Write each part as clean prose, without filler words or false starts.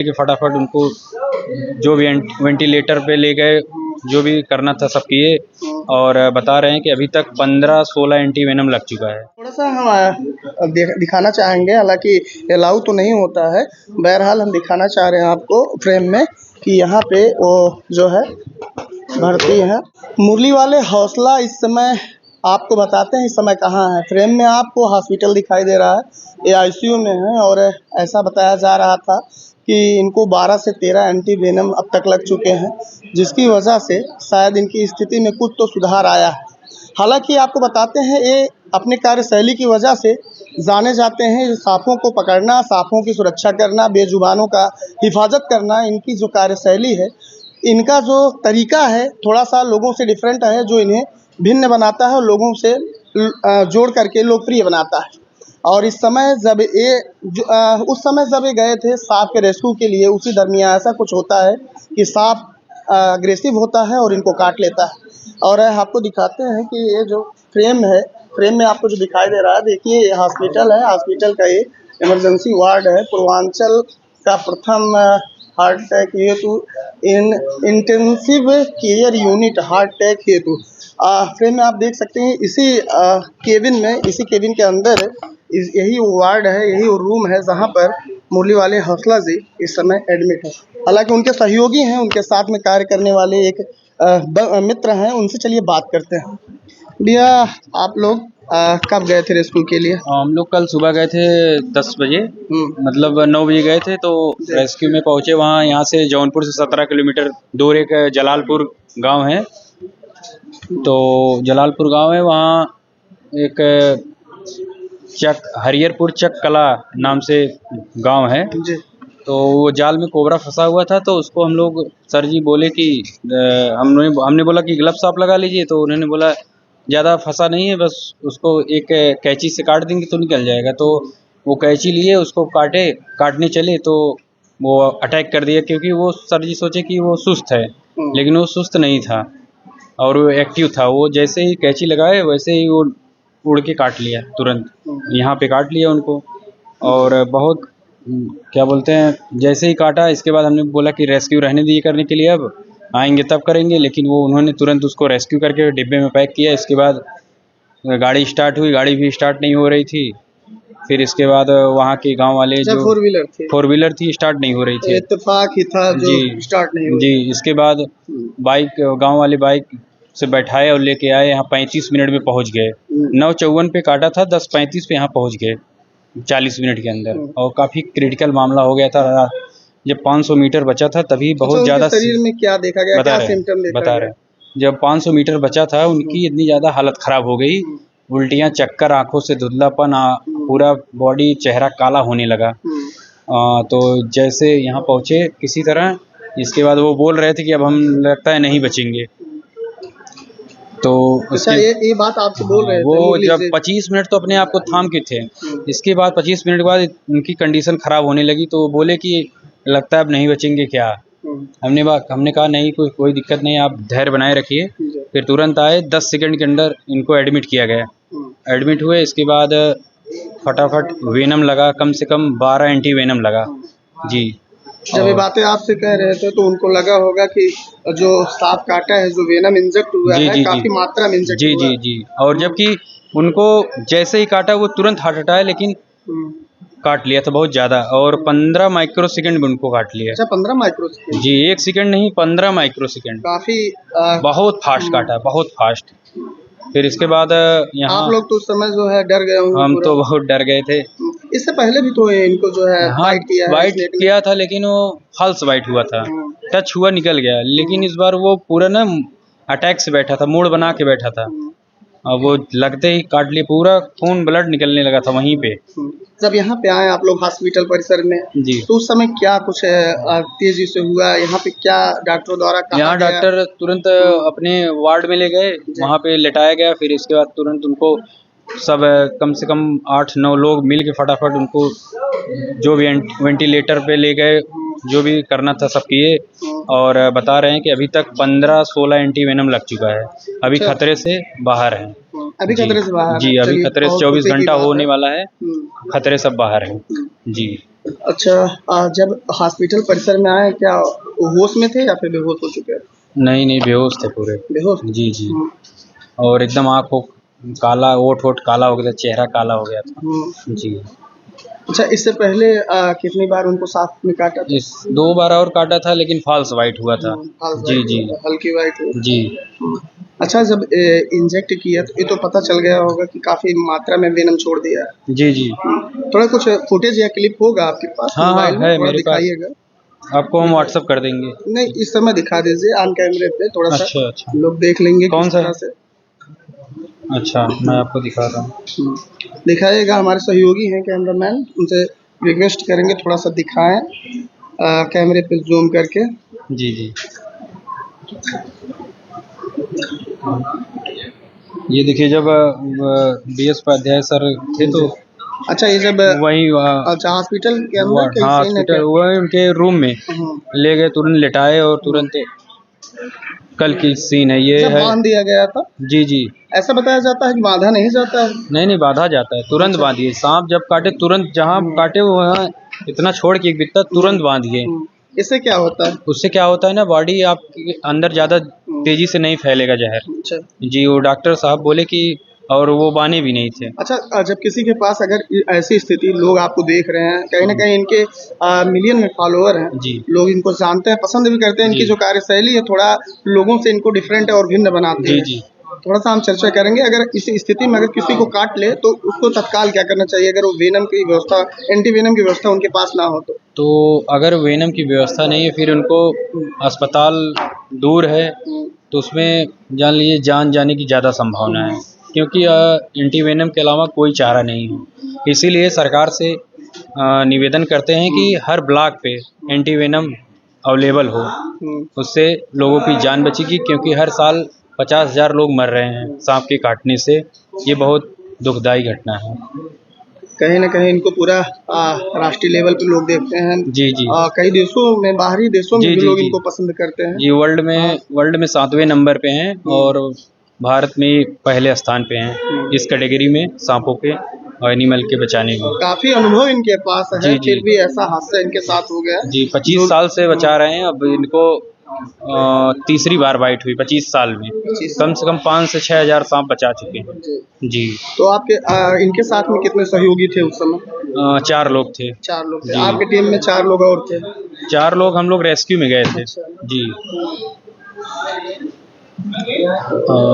कि फटाफट उनको जो भी वेंटिलेटर पे ले गए, जो भी करना था सब किए, और बता रहे हैं कि अभी तक 15-16 एंटी वेनम लग चुका है। थोड़ा सा हम दिखाना चाहेंगे, हालांकि अलाउ तो नहीं होता है, बहरहाल हम दिखाना चाह रहे हैं आपको फ्रेम में कि यहाँ पे वो जो है भर्ती है। मुरली वाले हौसला इस समय आपको बताते हैं इस समय कहाँ है। फ्रेम में आपको हॉस्पिटल दिखाई दे रहा है, ये आईसीयू में है और ऐसा बताया जा रहा था कि इनको 12 से 13 एंटी वेनम अब तक लग चुके हैं, जिसकी वजह से शायद इनकी स्थिति में कुछ तो सुधार आया है। हालांकि आपको बताते हैं ये अपने कार्यशैली की वजह से जाने जाते हैं। सांपों को पकड़ना, सांपों की सुरक्षा करना, बेजुबानों का हिफाजत करना, इनकी जो कार्यशैली है, इनका जो तरीका है थोड़ा सा लोगों से डिफरेंट है, जो इन्हें भिन्न बनाता है और लोगों से जोड़ करके लोकप्रिय बनाता है। और इस समय जब ये उस समय जब ये गए थे सांप के रेस्क्यू के लिए, उसी दरमियान ऐसा कुछ होता है कि सांप अग्रेसिव होता है और इनको काट लेता है। और आपको दिखाते हैं कि ये जो फ्रेम है, फ्रेम में आपको जो दिखाई दे रहा है, देखिए ये हॉस्पिटल है, हॉस्पिटल का ये इमरजेंसी वार्ड है, पूर्वांचल का प्रथम हार्ट अटैक हेतु intensive care unit heart attack हेतु। फ्रेम में आप देख सकते हैं इसी केबिन में, इसी केबिन के अंदर यही वो वार्ड है, यही वो रूम है जहाँ पर मुरली वाले हौसला जी इस समय एडमिट है। हालांकि उनके सहयोगी हैं, उनके साथ में कार्य करने वाले एक मित्र हैं, उनसे चलिए बात करते हैं। भैया आप लोग कब गए थे रेस्क्यू के लिए? हम लोग कल सुबह गए थे 10 बजे, मतलब 9 बजे गए थे, तो रेस्क्यू में पहुंचे। वहाँ यहाँ से जौनपुर से 17 किलोमीटर दूर एक जलालपुर गांव है, तो जलालपुर गांव है, वहाँ एक हरिहरपुर चक कला नाम से गांव है। तो वो जाल में कोबरा फंसा हुआ था, तो उसको हम लोग, सर जी बोले कि हमने बोला कि ग्लव्स आप लगा लीजिए, तो उन्होंने बोला ज़्यादा फंसा नहीं है, बस उसको एक कैंची से काट देंगे तो निकल जाएगा। तो वो कैंची लिए, उसको काटने चले तो वो अटैक कर दिया, क्योंकि वो सर जी सोचे कि वो सुस्त है, लेकिन वो सुस्त नहीं था और वो एक्टिव था। वो जैसे ही कैंची लगाए वैसे ही वो उड़ के काट लिया, तुरंत यहाँ पे काट लिया उनको। और बहुत क्या बोलते हैं, जैसे ही काटा, इसके बाद हमने बोला कि रेस्क्यू रहने दीजिए करने के लिए, अब आएंगे तब करेंगे, लेकिन वो उन्होंने तुरंत उसको रेस्क्यू करके डिब्बे में पैक किया। इसके बाद गाड़ी स्टार्ट हुई, गाड़ी भी स्टार्ट नहीं हो रही थी। फिर इसके बाद वहाँ के गांव वाले जो फोर व्हीलर थी स्टार्ट नहीं हो रही थी, इत्तेफाक ही था जो स्टार्ट नहीं हुई। जी। इसके बाद बाइक, गांव वाले बाइक से बैठाए और लेके आए, यहाँ 35 मिनट में पहुँच गए। 9:54 पे काटा था, 10:35 पे यहाँ पहुँच गए 40 मिनट के अंदर। और काफ़ी क्रिटिकल मामला हो गया था। जब 500 मीटर बचा था तभी बहुत ज़्यादा शरीर में क्या देखा गया, क्या सिम्टम देखा गया? जब 500 मीटर बचा था, उनकी इतनी ज़्यादा हालत ख़राब हो गई, उल्टियाँ, चक्कर, आंखों से धुंधलापन, पूरा बॉडी, चेहरा काला होने लगा। तो जैसे यहाँ पहुँचे किसी तरह, इसके बाद वो बोल रहे थे कि अब हम लगता है नहीं बचेंगे। तो अच्छा, ये बात आपसे बोल रहे थे? वो जब 25 मिनट तो अपने आप को थाम के थे, इसके बाद 25 मिनट बाद उनकी कंडीशन ख़राब होने लगी, तो बोले कि लगता है अब नहीं बचेंगे क्या। हमने कहा नहीं, कोई दिक्कत नहीं, आप धैर्य बनाए रखिए। फिर तुरंत आए, 10 सेकंड के अंदर इनको एडमिट किया गया। एडमिट हुए, इसके बाद फटाफट वेनम लगा, कम से कम 12 एंटी वेनम लगा जी। जब ये बातें आपसे कह रहे थे तो उनको लगा होगा कि जो सांप काटा है, जो वेनम इंजेक्ट हुआ है, काफी मात्रा में इंजेक्ट हुआ है। जी। और जबकि उनको जैसे ही काटा वो तुरंत हार्ट अटैक, लेकिन काट लिया था बहुत ज़्यादा, और 15 माइक्रो सेकेंड में उनको काट लिया। अच्छा, 15 माइक्रो सेकेंड? जी, 1 सेकेंड नहीं, 15 माइक्रो सेकेंड। काफी बहुत फास्ट काटा, बहुत फास्ट। फिर इसके बाद यहाँ आप लोग तो उस समय जो है डर गए होंगे? हम तो बहुत डर गए थे। इससे पहले भी तो इनको जो है बाइट किया था, लेकिन वो फॉल्स बाइट हुआ था, टच हुआ निकल गया। लेकिन इस बार वो पूरा ना अटैक से बैठा था, मूड बना के बैठा था, और वो लगते ही काट लिए, पूरा खून ब्लड निकलने लगा था वहीं पे। जब यहाँ पे आए आप लोग हॉस्पिटल परिसर में जी, तो उस समय क्या कुछ तेजी से हुआ यहाँ पे? क्या डॉक्टरों द्वारा कहा यहाँ गया? डॉक्टर तुरंत अपने वार्ड में ले गए, वहाँ पे लेटाया गया। फिर इसके बाद तुरंत उनको सब कम से कम 8-9 लोग मिल के फटाफट उनको जो भी वेंटिलेटर पे ले गए, जो भी करना था सब किए। और बता रहे हैं कि अभी तक 15-16 एंटी वेनम लग चुका है, अभी खतरे से बाहर है। अभी खतरे से बाहर? जी, अभी खतरे से 24 घंटा होने वाला है, खतरे सब बाहर है जी। अच्छा, जब हॉस्पिटल परिसर में आए क्या होश में थे या फिर बेहोश हो चुके हैं? नहीं नहीं, बेहोश थे पूरे। बेहोश? जी जी। हम्म, और एकदम आँख वो काला, ओठ वोट काला हो गया था, चेहरा काला हो गया था। हम्म। जी। अच्छा, इससे पहले कितनी बार उनको सांप में काटा था? इस 2 बार और काटा था, लेकिन फॉल्स वाइट हुआ था। फॉल्स जी वाइट जी। हुआ था, हल्की वाइट हुई। जी। अच्छा, जब इंजेक्ट किया तो ये तो पता चल गया होगा कि काफी मात्रा में वेनम छोड़ दिया है। जी जी। थोड़ा कुछ फुटेज या क्लिप होगा आपके पास हाँ हाँ, मोबाइल में, है थोड़ा मेरे पास। दिखाइएगा। आपको हम व्हाट्सअप कर देंगे। नहीं, इस समय दिखा दीजिए ऑन कैमरे पे, थोड़ा सा अच्छा अच्छा। लोग देख लेंगे कौन किस सा? तरह से। अच्छा, मैं आपको दिखा रहा हूँ। दिखाइएगा, हमारे सहयोगी हैं कैमरामैन, उनसे रिक्वेस्ट करेंगे थोड़ा सा दिखाएं कैमरे पे जूम करके। जी जी। ये देखिए, जब BS उपाध्याय सर थे तो अच्छा, ये जब वही अच्छा हॉस्पिटल के अंदर हाँ, कहीं सीन है हॉस्पिटल क्या? वही उनके रूम में हम्म, ले गए, तुरंत लिटाए और तुरंत कल की सीन है ये जब है। बांध दिया गया था, जी जी। ऐसा बताया जाता है कि बांधा नहीं जाता है। नहीं नहीं, बांधा जाता है, तुरंत अच्छा। बांधिए। सांप जब काटे तुरंत, जहाँ काटे वो वहाँ इतना छोड़ के एक बित्ता तुरंत बांधिए। इससे क्या होता है? उससे क्या होता है ना, बॉडी आपके अंदर ज़्यादा तेजी से नहीं फैलेगा जहर। अच्छा। जी, वो डॉक्टर साहब बोले कि, और वो बाने भी नहीं थे। अच्छा, जब किसी के पास अगर ऐसी स्थिति, लोग आपको देख रहे हैं, कहीं न कहीं इनके मिलियन में फॉलोअर हैं, जी लोग इनको जानते हैं, पसंद भी करते हैं, इनकी जी जो कार्यशैली है थोड़ा लोगों से इनको डिफरेंट और भिन्न बनाती जी है। जी। थोड़ा-सा हम चर्चा करेंगे, अगर इस स्थिति में अगर किसी को काट ले तो उसको तत्काल क्या करना चाहिए अगर वो वेनम की व्यवस्था, एंटी वेनम की व्यवस्था उनके पास ना हो तो? तो अगर वेनम की व्यवस्था नहीं है, फिर उनको अस्पताल दूर है, हुँ, तो उसमें जान लीजिए जान जाने की ज़्यादा संभावना है, क्योंकि एंटी वेनम के अलावा कोई चारा नहीं है। इसीलिए सरकार से निवेदन करते हैं कि हर ब्लॉक पे एंटी वेनम अवेलेबल हो, हुँ। उससे लोगों की जान बचेगी, क्योंकि हर साल 50,000 लोग मर रहे हैं सांप के काटने से। ये बहुत दुखदाई घटना है। कहीं न कहीं इनको पूरा राष्ट्रीय लेवल पे लोग देखते हैं। जी जी। कई देशों में, बाहरी देशों में जी भी जी लोग जी। इनको पसंद करते हैं। जी, वर्ल्ड में 7वें नंबर पे हैं, और भारत में पहले स्थान पे हैं इस कैटेगरी में, सांपों के और एनिमल के बचाने में। काफ़ी अनुभव इनके पास है, जी जी। फिर भी ऐसा हादसा इनके साथ हो गया जी, 25 जो साल से बचा रहे हैं। अब इनको तीसरी बार बाइट हुई 25 साल में। 25 कम से कम 5 से 6 हज़ार सांप बचा चुके हैं। जी। जी। तो आपके इनके साथ में कितने सहयोगी थे उस समय? 4 लोग थे। 4 लोग थे। जी। आपकी टीम में 4 लोग और थे? 4 लोग हम लोग रेस्क्यू में गए थे। अच्छा। जी।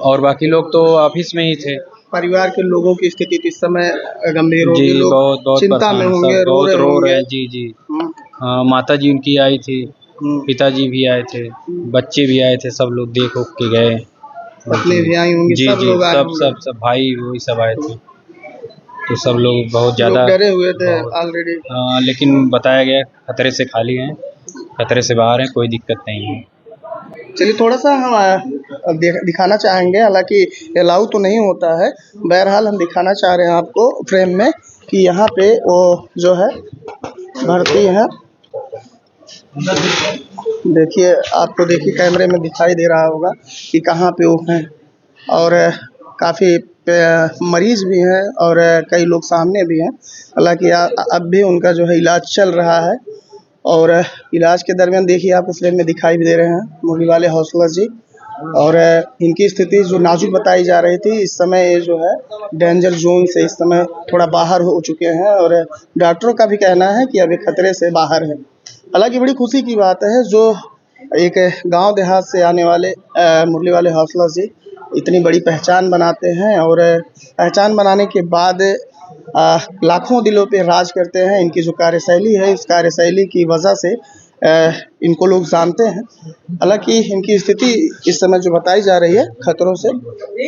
और बाकी लोग तो ऑफिस में ही थे। परिवार के लोगों की स्थिति तो इस समय गंभीर जी, होगी, लोग बहुत बहुत चिंता में परेशान, सब होंगे, रो बहुत रहे रो रहे होंगे। हैं। जी जी। हुँ, माता जी उनकी आई थी, हुँ। पिताजी भी आए थे, बच्चे भी आए थे, सब लोग देख उख के गए। पत्नी जी भी आई होंगी, जी सब जी, लोग आए सब होंगे। सब सब भाई वही सब आए थे। तो सब लोग बहुत लोग ज़्यादा, डरे हुए थे बहुत ऑलरेडी। लेकिन बताया गया खतरे से खाली हैं, खतरे से बाहर हैं, कोई दिक्कत नहीं है। चलिए, थोड़ा-सा हम दिखाना चाहेंगे, हालाँकि अलाउ तो नहीं होता है। बहरहाल हम दिखाना चाह रहे हैं आपको फ्रेम में कि यहाँ पे वो जो है भर्ती हैं। देखिए, आपको देखिए कैमरे में दिखाई दे रहा होगा कि कहाँ पे वो हैं, और काफ़ी मरीज़ भी हैं और कई लोग सामने भी हैं। हालाँकि अब भी उनका जो है इलाज चल रहा है, और इलाज के दरमियान देखिए आपको फ्रेम में दिखाई भी दे रहे हैं मुरली वाले हौसला जी, और इनकी स्थिति जो नाजुक बताई जा रही थी, इस समय ये जो है डेंजर ज़ोन से इस समय थोड़ा बाहर हो चुके हैं, और डॉक्टरों का भी कहना है कि अभी खतरे से बाहर है। हालाँकि बड़ी खुशी की बात है जो एक गाँव देहात से आने वाले मुरली वाले हौसला जी इतनी बड़ी पहचान बनाते हैं, और पहचान बनाने के बाद लाखों दिलों पे राज करते हैं। इनकी जो कार्यशैली है, इस कार्यशैली की वजह से इनको लोग जानते हैं। हालाँकि इनकी स्थिति इस समय जो बताई जा रही है, खतरों से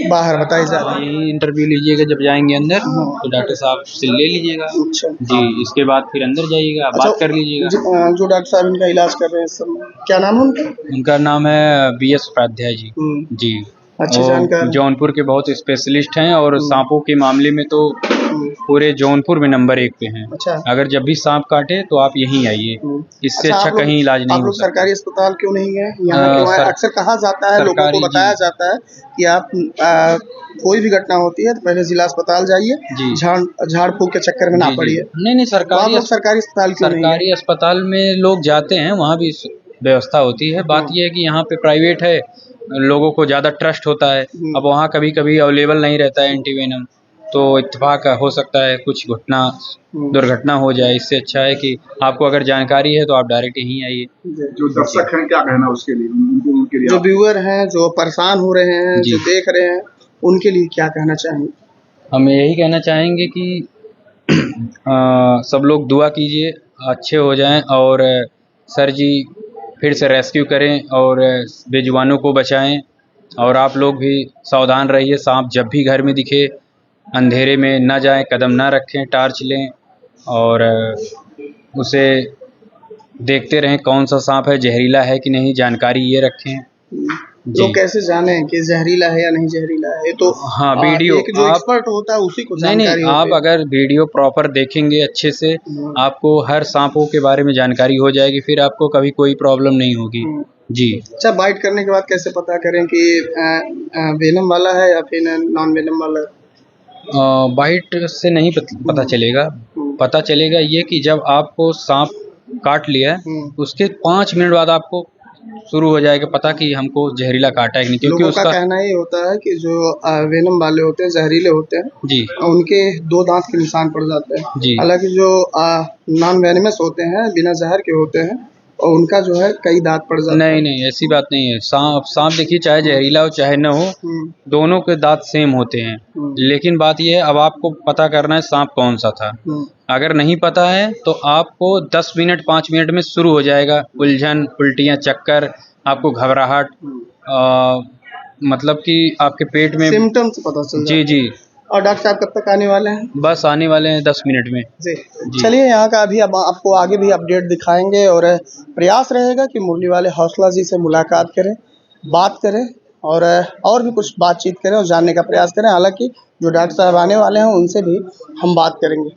बाहर बताई जा रही है। यही इंटरव्यू लीजिएगा जब जाएंगे अंदर, तो डॉक्टर साहब से ले लीजिएगा। अच्छा। जी, इसके बाद फिर अंदर जाइएगा, अच्छा, बात कर लीजिएगा। जो डॉक्टर साहब इनका इलाज कर रहे हैं इस समय, क्या नाम है उनका? उनका नाम है BS उपाध्याय जी। हुँ। जी। अच्छी वो जानकारी। जौनपुर के बहुत स्पेशलिस्ट हैं और सांपों के मामले में तो हम्म, पूरे जौनपुर में नंबर 1 पे हैं। अच्छा। अगर जब भी सांप काटे तो आप यहीं आइए, इससे अच्छा, अच्छा कहीं इलाज नहीं आप हो लोग सकता। सरकारी अस्पताल क्यों नहीं गए? यहाँ क्यों आए? अक्सर कहा जाता है, लोगों को सरकारी बताया जी जाता है कि आप कोई भी घटना होती है तो पहले जिला अस्पताल जाइए, जी झाड़ फूक के चक्कर में ना जी जी पड़िए। नहीं तो आप लोग सरकारी अस्पताल क्यों नहीं गए? सरकारी अस्पताल में लोग जाते हैं, वहाँ भी व्यवस्था होती है। बात ये है कि यहाँ पे प्राइवेट है, लोगों को ज़्यादा ट्रस्ट होता है। अब वहाँ कभी कभी अवेलेबल नहीं रहता है एंटीवेनम, तो इत्तेफाक हो सकता है कुछ दुर्घटना हो जाए। इससे अच्छा है कि आपको अगर जानकारी है तो आप डायरेक्ट यहीं आइए। जो दर्शक हैं क्या कहना उसके लिए, उनके लिए जो व्यूअर हैं, जो परेशान हो रहे हैं, जो देख रहे हैं, उनके लिए क्या कहना चाहेंगे? हम यही कहना चाहेंगे कि सब लोग दुआ कीजिए, अच्छे हो जाएं और सर जी फिर से रेस्क्यू करें और बेजुबानों को बचाएं। और आप लोग भी सावधान रहिए, सांप जब भी घर में दिखे अंधेरे में न जाएं, कदम न रखें, टार्च लें और उसे देखते रहें कौन सा सांप है, जहरीला है कि नहीं, जानकारी ये रखें। लोग कैसे जाने कि जहरीला है या नहीं जहरीला है? तो हाँ, वीडियो एक जो एक्सपर्ट होता है उसी को जानकारी नहीं, आप अगर वीडियो प्रॉपर देखेंगे अच्छे से, आपको हर सांपों के बारे में जानकारी हो जाएगी, फिर आपको कभी कोई प्रॉब्लम नहीं होगी जी। अच्छा, बाइट करने के बाद कैसे पता करें कि वेनम वाला है या फिर नॉन वेनम वाला है? बाइट से नहीं पता चलेगा। पता चलेगा ये कि जब आपको सांप काट लिया उसके 5 मिनट बाद आपको शुरू हो जाएगा पता कि हमको जहरीला काटा है कि नहीं, क्योंकि लोगों का कहना ये होता है कि जो वेनम वाले होते हैं, जहरीले होते हैं जी, उनके 2 दांत के निशान पड़ जाते हैं जी। हालांकि जो नॉन वेनमस होते हैं, बिना जहर के होते हैं, और उनका जो है कई दांत पड़ जाते हैं। नहीं, ऐसी बात नहीं है। सांप देखिए, चाहे जहरीला हो चाहे न हो, दोनों के दांत सेम होते हैं। लेकिन बात यह है, अब आपको पता करना है सांप कौन सा था। अगर नहीं पता है तो आपको 10 मिनट 5 मिनट में शुरू हो जाएगा उलझन, उल्टियाँ, चक्कर, आपको घबराहट, मतलब कि आपके पेट में सिम्टम्स पता चल जी जी। और डॉक्टर साहब कब तक आने वाले हैं? बस आने वाले हैं 10 मिनट में जी। चलिए, यहाँ का अभी अब आपको आगे भी अपडेट दिखाएंगे और प्रयास रहेगा कि मुरली वाले हौसला जी से मुलाकात करें, बात करें और भी कुछ बातचीत करें और जानने का प्रयास करें। हालांकि जो डॉक्टर साहब आने वाले हैं उनसे भी हम बात करेंगे।